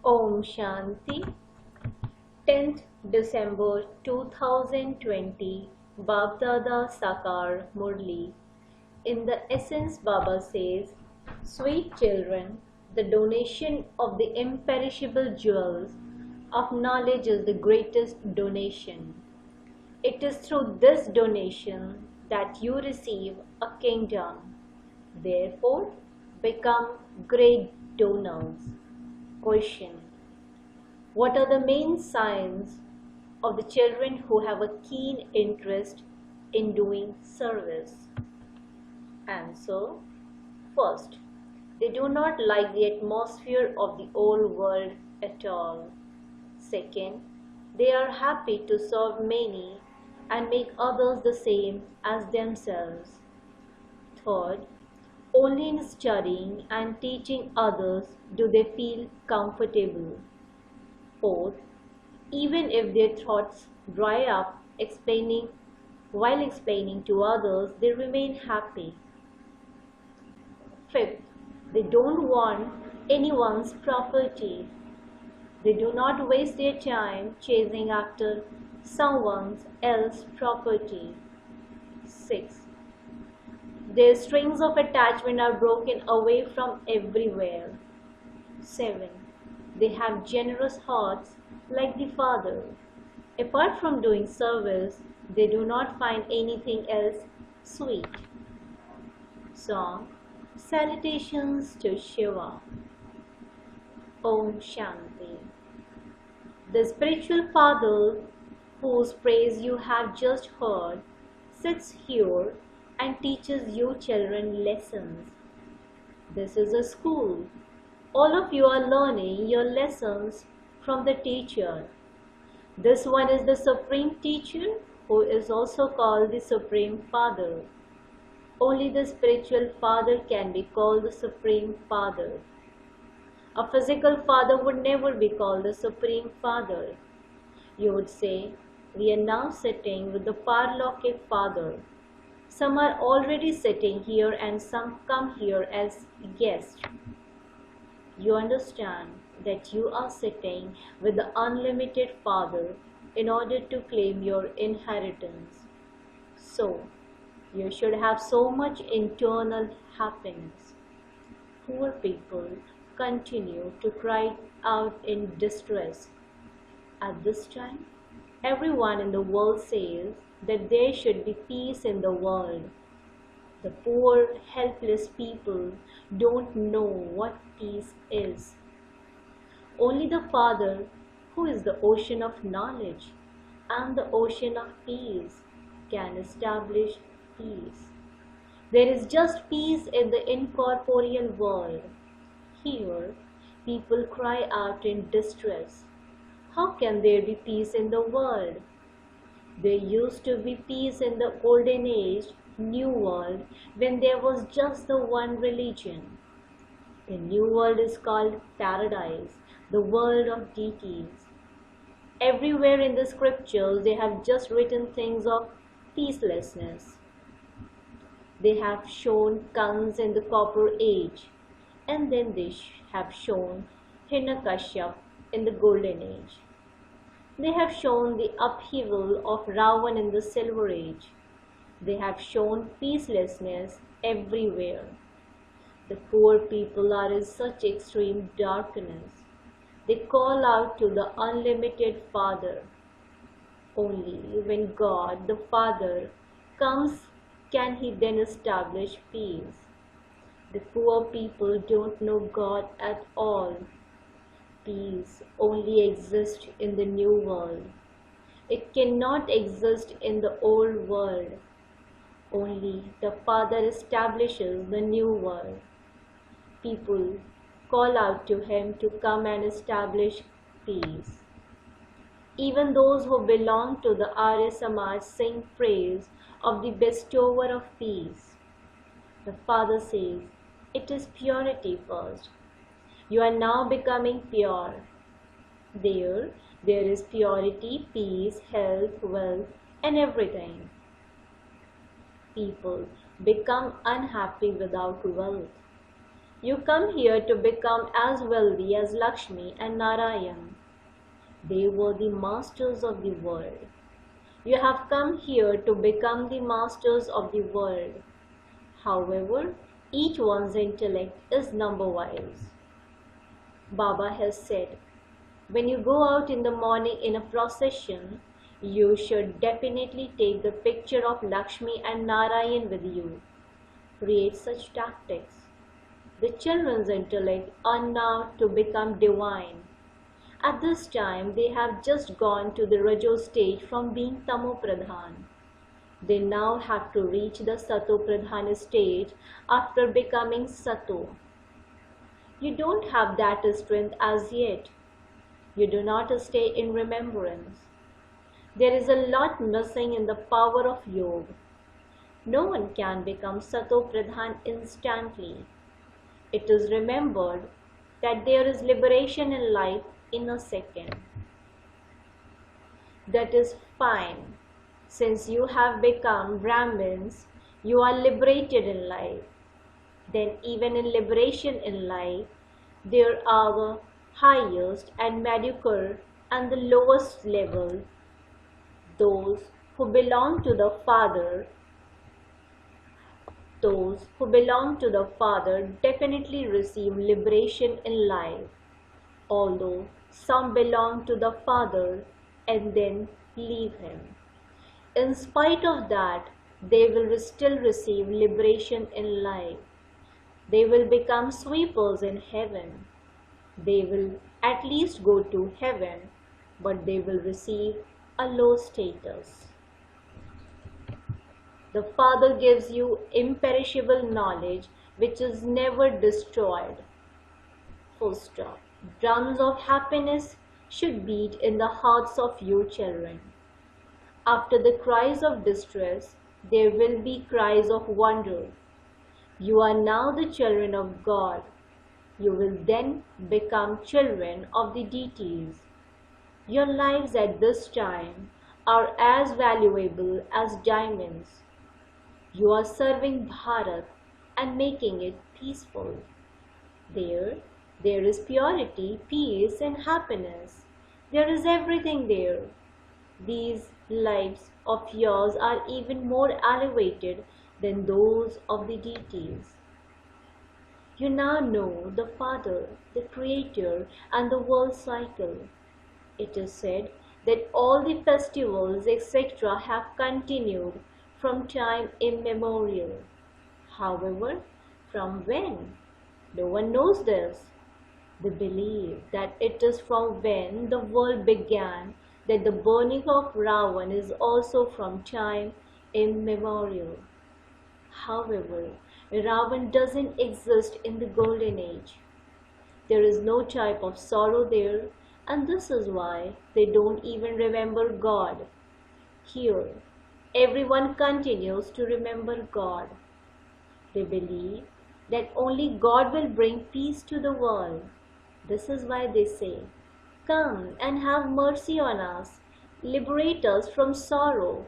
Om Shanti. 10th December 2020. Baapdada Murli. In the essence, Baba says, "Sweet children, the donation of the imperishable jewels of knowledge is the greatest donation. It is through this donation that you receive a kingdom. Therefore, become great donors." Question: what are the main signs of the children who have a keen interest in doing service? Answer: first, they do not like the atmosphere of the old world at all. Second, they are happy to serve many and make others the same as themselves. Third, only in studying and teaching others do they feel comfortable. Fourth, even if their thoughts dry up while explaining to others, they remain happy. Fifth, they don't want anyone's property. They do not waste their time chasing after someone else's property. Sixth, their strings of attachment are broken away from everywhere. 7. They have generous hearts like the Father. Apart from doing service, they do not find anything else sweet. Song: Salutations to Shiva. Om Shanti. The spiritual Father, whose praise you have just heard, sits here and teaches you children lessons. This is a school. All of you are learning your lessons from the teacher. This one is the Supreme Teacher, who is also called the Supreme Father. Only the spiritual Father can be called the Supreme Father. A physical father would never be called the Supreme Father. You would say, "We are now sitting with the Parlokik Father. Some are already sitting here and some come here as guests." You understand that you are sitting with the unlimited Father in order to claim your inheritance. So, you should have so much internal happiness. Poor people continue to cry out in distress. At this time, everyone in the world says that there should be peace in the world. The poor, helpless people don't know what peace is. Only the Father, who is the ocean of knowledge and the ocean of peace, can establish peace. There is just peace in the incorporeal world. Here, people cry out in distress. How can there be peace in the world? There used to be peace in the olden age, new world, when there was just the one religion. The new world is called paradise, the world of deities. Everywhere in the scriptures they have just written things of peacelessness. They have shown Kans in the copper age, and then they have shown Hiranyakashipu in the golden age. They have shown the upheaval of Ravan in the silver age. They have shown peacelessness everywhere. The poor people are in such extreme darkness. They call out to the unlimited Father. Only when God, the Father, comes can He then establish peace. The poor people don't know God at all. Peace only exists in the new world. It cannot exist in the old world. Only the Father establishes the new world. People call out to Him to come and establish peace. Even those who belong to the Arya Samaj sing praise of the bestower of peace. The Father says, "It is purity first. You are now becoming pure. There is purity, peace, health, wealth, and everything." People become unhappy without wealth. You come here to become as wealthy as Lakshmi and Narayan. They were the masters of the world. You have come here to become the masters of the world. However, each one's intellect is number-wise. Baba has said, when you go out in the morning in a procession, you should definitely take the picture of Lakshmi and Narayan with you. Create such tactics. The children's intellect are now to become divine. At this time, they have just gone to the Rajo stage from being Tamo Pradhan. They now have to reach the Sato Pradhan stage after becoming Sato. You don't have that strength as yet. You do not stay in remembrance. There is a lot missing in the power of yoga. No one can become Sato Pradhan instantly. It is remembered that there is liberation in life in a second. That is fine. Since you have become Brahmins, you are liberated in life. Then even in liberation in life, there are the highest and mediocre and the lowest level. Those who belong to the Father definitely receive liberation in life, although some belong to the Father and then leave Him. In spite of that, they will still receive liberation in life. They will become sweepers in heaven. They will at least go to heaven, but they will receive a low status. The Father gives you imperishable knowledge which is never destroyed. Full stop. Drums of happiness should beat in the hearts of you children. After the cries of distress, there will be cries of wonder. You are now the children of God. You will then become children of the deities. Your lives at this time are as valuable as diamonds. You are serving Bharat and making it peaceful. There is purity, peace and happiness. There is everything there. These lives of yours are even more elevated than those of the deities. You now know the Father, the Creator and the world cycle. It is said that all the festivals etc. have continued from time immemorial. However, from when? No one knows this. They believe that it is from when the world began, that the burning of Ravan is also from time immemorial. However, Ravan doesn't exist in the golden age. There is no type of sorrow there, and this is why they don't even remember God. Here, everyone continues to remember God. They believe that only God will bring peace to the world. This is why they say, "Come and have mercy on us, liberate us from sorrow."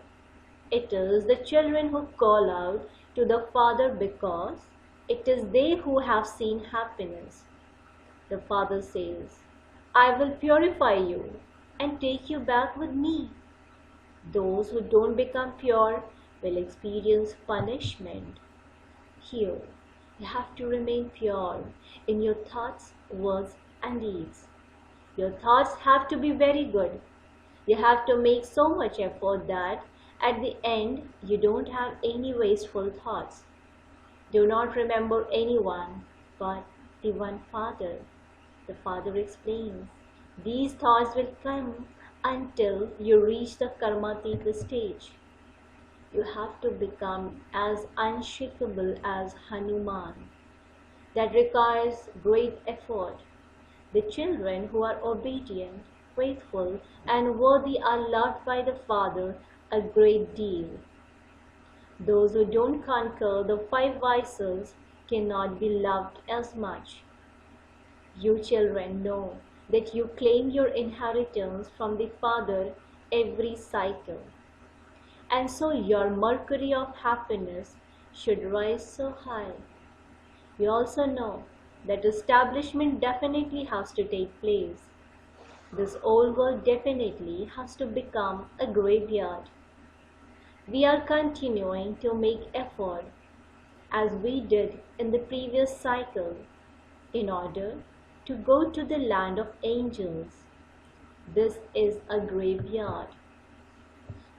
It is the children who call out to the Father because it is they who have seen happiness. The Father says, "I will purify you and take you back with me." Those who don't become pure will experience punishment. Here, you have to remain pure in your thoughts, words, and deeds. Your thoughts have to be very good. You have to make so much effort that at the end you don't have any wasteful thoughts. Do not remember anyone but the one Father. The Father explains, these thoughts will come until you reach the Karmatita stage. You have to become as unshakable as Hanuman. That requires great effort. The children who are obedient, faithful, and worthy are loved by the Father a great deal. Those who don't conquer the 5 vices cannot be loved as much. You children know that you claim your inheritance from the Father every cycle. And so your mercury of happiness should rise so high. You also know that establishment definitely has to take place. This old world definitely has to become a graveyard. We are continuing to make effort, as we did in the previous cycle, in order to go to the land of angels. This is a graveyard.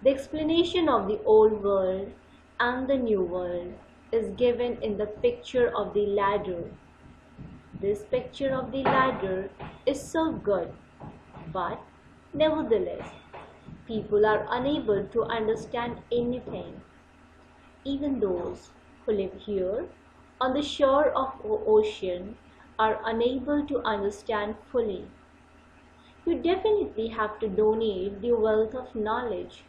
The explanation of the old world and the new world is given in the picture of the ladder. This picture of the ladder is so good, but nevertheless, people are unable to understand anything. Even those who live here on the shore of the ocean are unable to understand fully. You definitely have to donate the wealth of knowledge.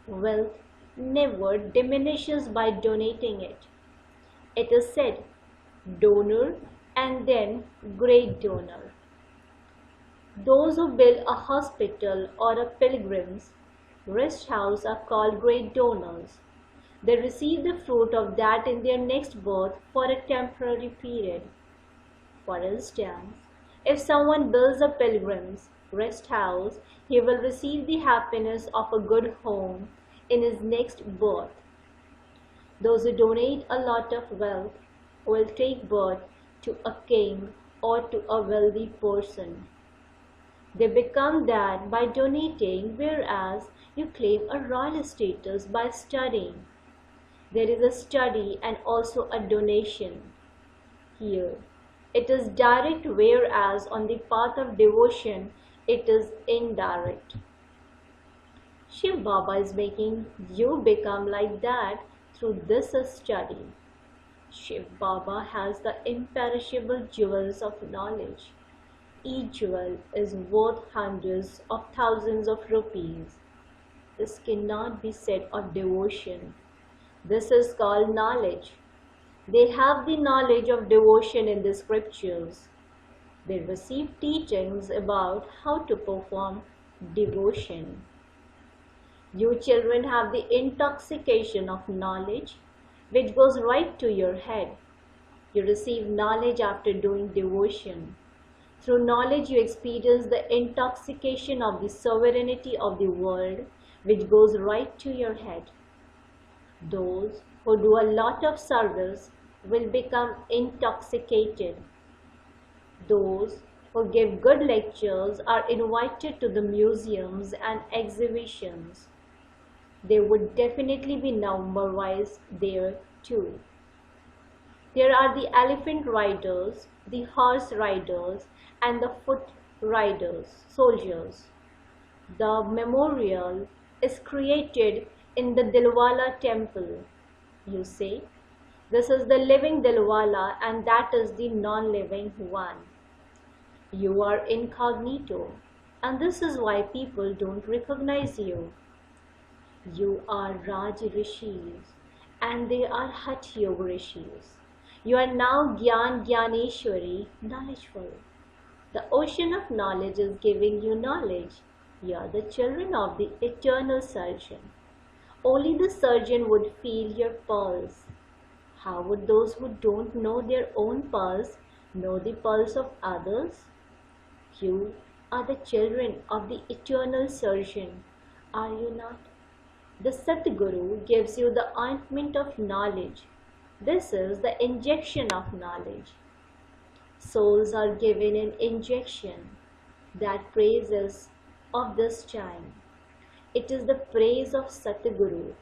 Wealth never diminishes by donating it. It is said, donor and then great donor. Those who build a hospital or a pilgrim's rest house are called great donors. They receive the fruit of that in their next birth for a temporary period. For instance, if someone builds a pilgrim's rest house, he will receive the happiness of a good home in his next birth. Those who donate a lot of wealth will take birth to a king or to a wealthy person. They become that by donating, whereas you claim a royal status by studying. There is a study and also a donation. Here, it is direct, whereas on the path of devotion, it is indirect. Shiv Baba is making you become like that through this study. Shiv Baba has the imperishable jewels of knowledge. Each jewel is worth hundreds of thousands of rupees. This cannot be said of devotion. This is called knowledge. They have the knowledge of devotion in the scriptures. They receive teachings about how to perform devotion. You children have the intoxication of knowledge, which goes right to your head. You receive knowledge after doing devotion. Through knowledge, you experience the intoxication of the sovereignty of the world, which goes right to your head. Those who do a lot of service will become intoxicated. Those who give good lectures are invited to the museums and exhibitions. They would definitely be number-wise there too. There are the elephant riders, the horse riders, and the foot riders, soldiers. The memorial is created in the Dilwala temple. You say, this is the living Dilwala and that is the non-living one. You are incognito, and this is why people don't recognize you. You are Raj Rishis, and they are Hatha Yoga Rishis. You are now Gyan Gyaneshwari, knowledgeful. The ocean of knowledge is giving you knowledge. You are the children of the eternal surgeon. Only the surgeon would feel your pulse. How would those who don't know their own pulse know the pulse of others? You are the children of the eternal surgeon, are you not? The Satguru gives you the ointment of knowledge. This is the injection of knowledge. Souls are given an injection. That praise is of this time. It is the praise of Satguru.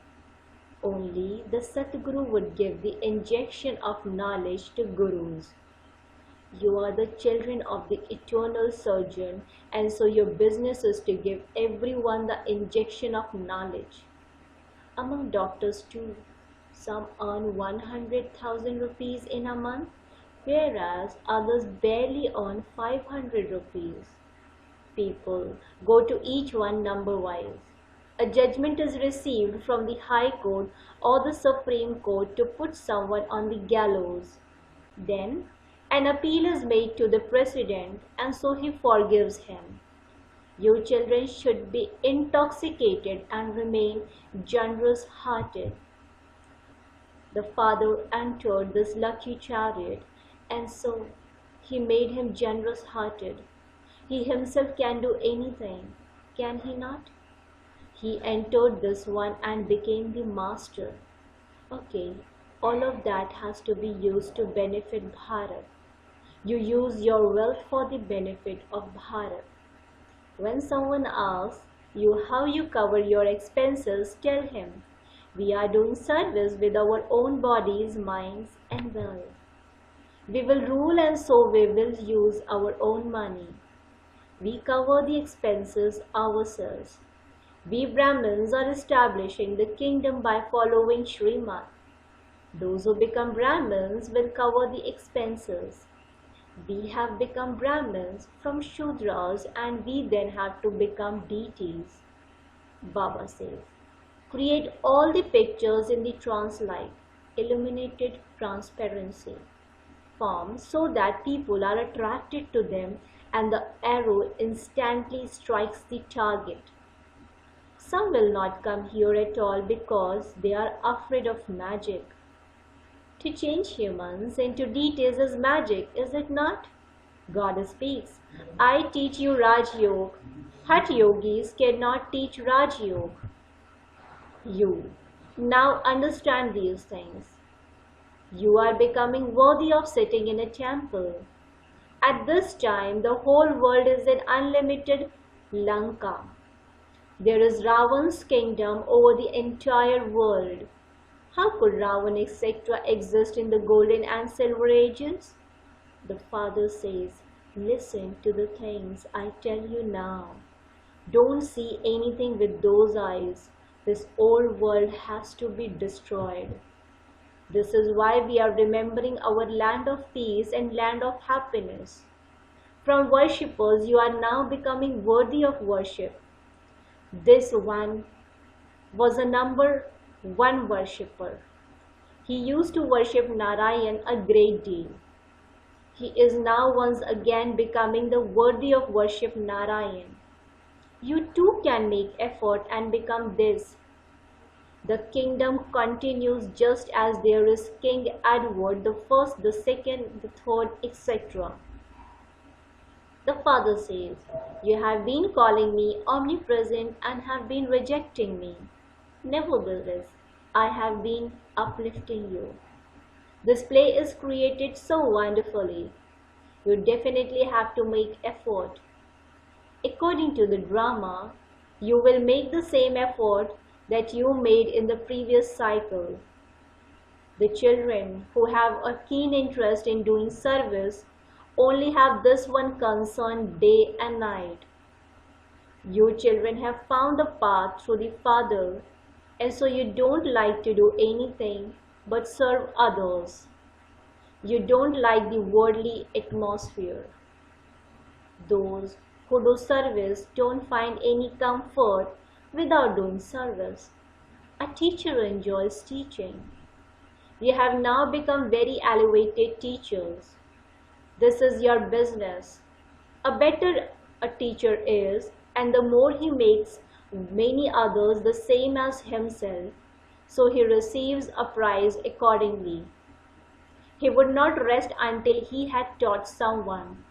Only the Satguru would give the injection of knowledge to Gurus. You are the children of the eternal surgeon, and so your business is to give everyone the injection of knowledge. Among doctors too, some earn 100,000 rupees in a month, whereas others barely earn 500 rupees. People go to each one number-wise. A judgment is received from the High Court or the Supreme Court to put someone on the gallows. Then, an appeal is made to the President, and so he forgives him. You children should be intoxicated and remain generous-hearted. The father entered this lucky chariot And so he made him generous-hearted. He himself can do anything, can he not? He entered this one and became the master. Okay, all of that has to be used to benefit Bharat. You use your wealth for the benefit of Bharat. When someone asks you how you cover your expenses, tell him, we are doing service with our own bodies, minds, and will. We will rule and so we will use our own money. We cover the expenses ourselves. We Brahmins are establishing the kingdom by following Srimad. Those who become Brahmins will cover the expenses. We have become Brahmins from Shudras and we then have to become deities. Baba says, create all the pictures in the trance light, illuminated transparency form so that people are attracted to them and the arrow instantly strikes the target. Some will not come here at all because they are afraid of magic. To change humans into deities is magic, is it not? God speaks, I teach you Raj Yoga. Hat yogis cannot teach Raj Yoga. You now understand these things. You are becoming worthy of sitting in a temple. At this time, the whole world is an unlimited Lanka. There is Ravan's kingdom over the entire world. How could Ravan etc. exist in the golden and silver ages? The Father says, listen to the things I tell you now. Don't see anything with those eyes. This old world has to be destroyed. This is why we are remembering our land of peace and land of happiness. From worshippers, you are now becoming worthy of worship. This one was a number one worshipper. He used to worship Narayan a great deal. He is now once again becoming the worthy of worship Narayan. You too can make effort and become this. The kingdom continues just as there is King Edward the first, the second, the third, etc. The Father says, you have been calling me omnipresent and have been rejecting me. Nevertheless, I have been uplifting you. This play is created so wonderfully. You definitely have to make effort. According to the drama, you will make the same effort that you made in the previous cycle. The children who have a keen interest in doing service only have this one concern day and night. You children have found the path through the Father, and so you don't like to do anything but serve others. You don't like the worldly atmosphere. Those who do service don't find any comfort without doing service. A teacher enjoys teaching. You have now become very elevated teachers. This is your business. A better a teacher is, and the more he makes many others the same as himself, so he receives a prize accordingly. He would not rest until he had taught someone.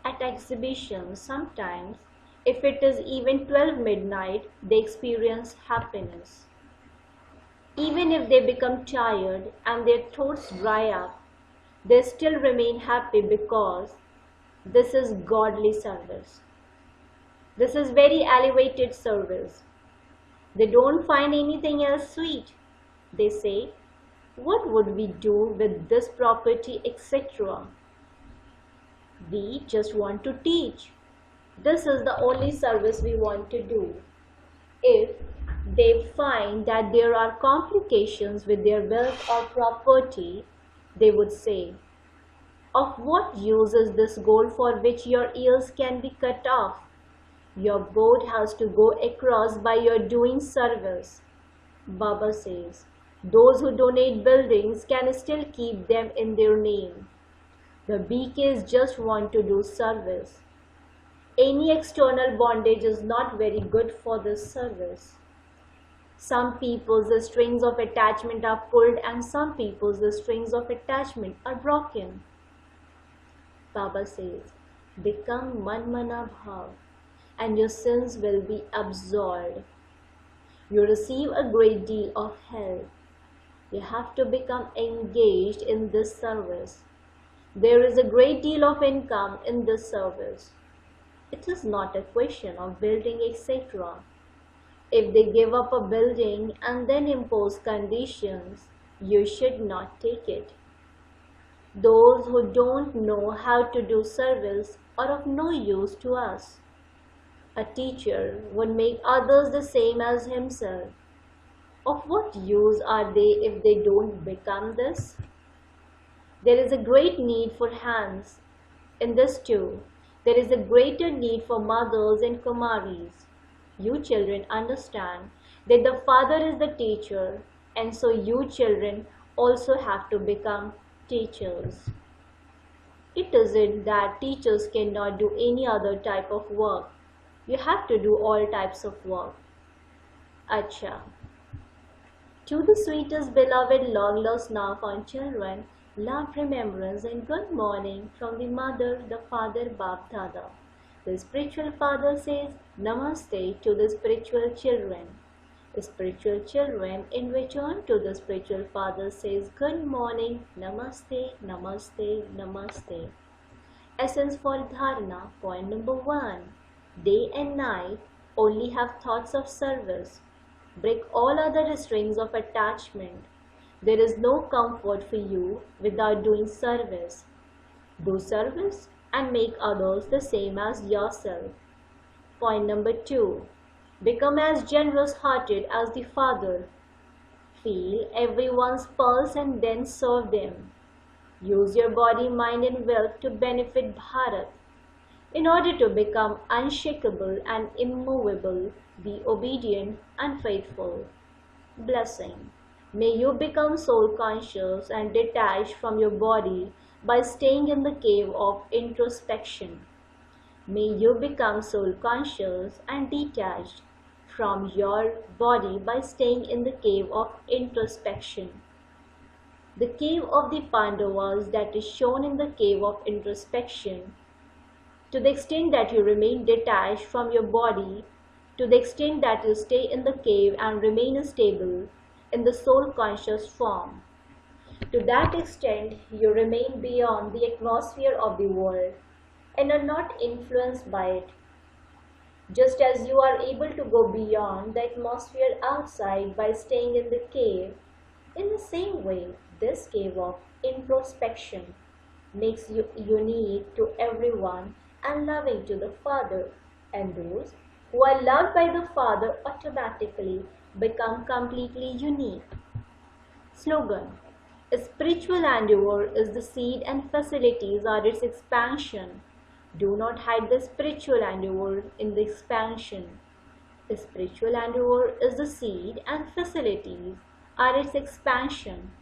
At exhibitions, sometimes, if it is even 12 midnight, they experience happiness. Even if they become tired and their throats dry up, they still remain happy because this is godly service. This is very elevated service. They don't find anything else sweet. They say, what would we do with this property, etc.? We just want to teach. This is the only service we want to do. If they find that there are complications with their wealth or property, they would say, of what use is this gold for which your ears can be cut off? Your boat has to go across by your doing service. Baba says, those who donate buildings can still keep them in their name. The BKs just want to do service. Any external bondage is not very good for this service. Some people's the strings of attachment are pulled and some people's the strings of attachment are broken. Baba says, become Manmana Bhav and your sins will be absolved. You receive a great deal of help. You have to become engaged in this service. There is a great deal of income in this service. It is not a question of building, etc. If they give up a building and then impose conditions, you should not take it. Those who don't know how to do service are of no use to us. A teacher would make others the same as himself. Of what use are they if they don't become this? There is a great need for hands in this too. There is a greater need for mothers and Kumaris. You children understand that the father is the teacher, and so you children also have to become teachers. It isn't that teachers cannot do any other type of work. You have to do all types of work. Acha. To the sweetest beloved long lost now found children, love, remembrance and good morning from the mother, the father, Baapdada. The spiritual father says Namaste to the spiritual children. The spiritual children in return to the spiritual father says good morning, Namaste, Namaste, Namaste. Essence for Dharana, point number 1. Day and night only have thoughts of service. Break all other restraints of attachment. There is no comfort for you without doing service. Do service and make others the same as yourself. Point number 2. Become as generous-hearted as the Father. Feel everyone's pulse and then serve them. Use your body, mind and wealth to benefit Bharat. In order to become unshakable and immovable, be obedient and faithful. Blessing. May you become soul-conscious and detached from your body by staying in the cave of introspection. May you become soul-conscious and detached from your body by staying in the cave of introspection. The cave of the Pandavas that is shown in the cave of introspection. To the extent that you remain detached from your body, to the extent that you stay in the cave and remain stable in the soul-conscious form, to that extent you remain beyond the atmosphere of the world and are not influenced by it. Just as you are able to go beyond the atmosphere outside by staying in the cave, in the same way, this cave of introspection makes you unique to everyone and loving to the Father, and those who are loved by the Father automatically become completely unique. Slogan. Spiritual endeavor is the seed and facilities are its expansion. Do not hide the spiritual endeavor in the expansion. The spiritual endeavor is the seed and facilities are its expansion.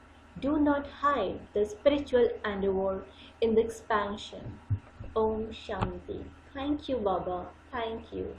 Do not hide the spiritual endeavor in the expansion. Om Shanti. Thank you, Baba. Thank you.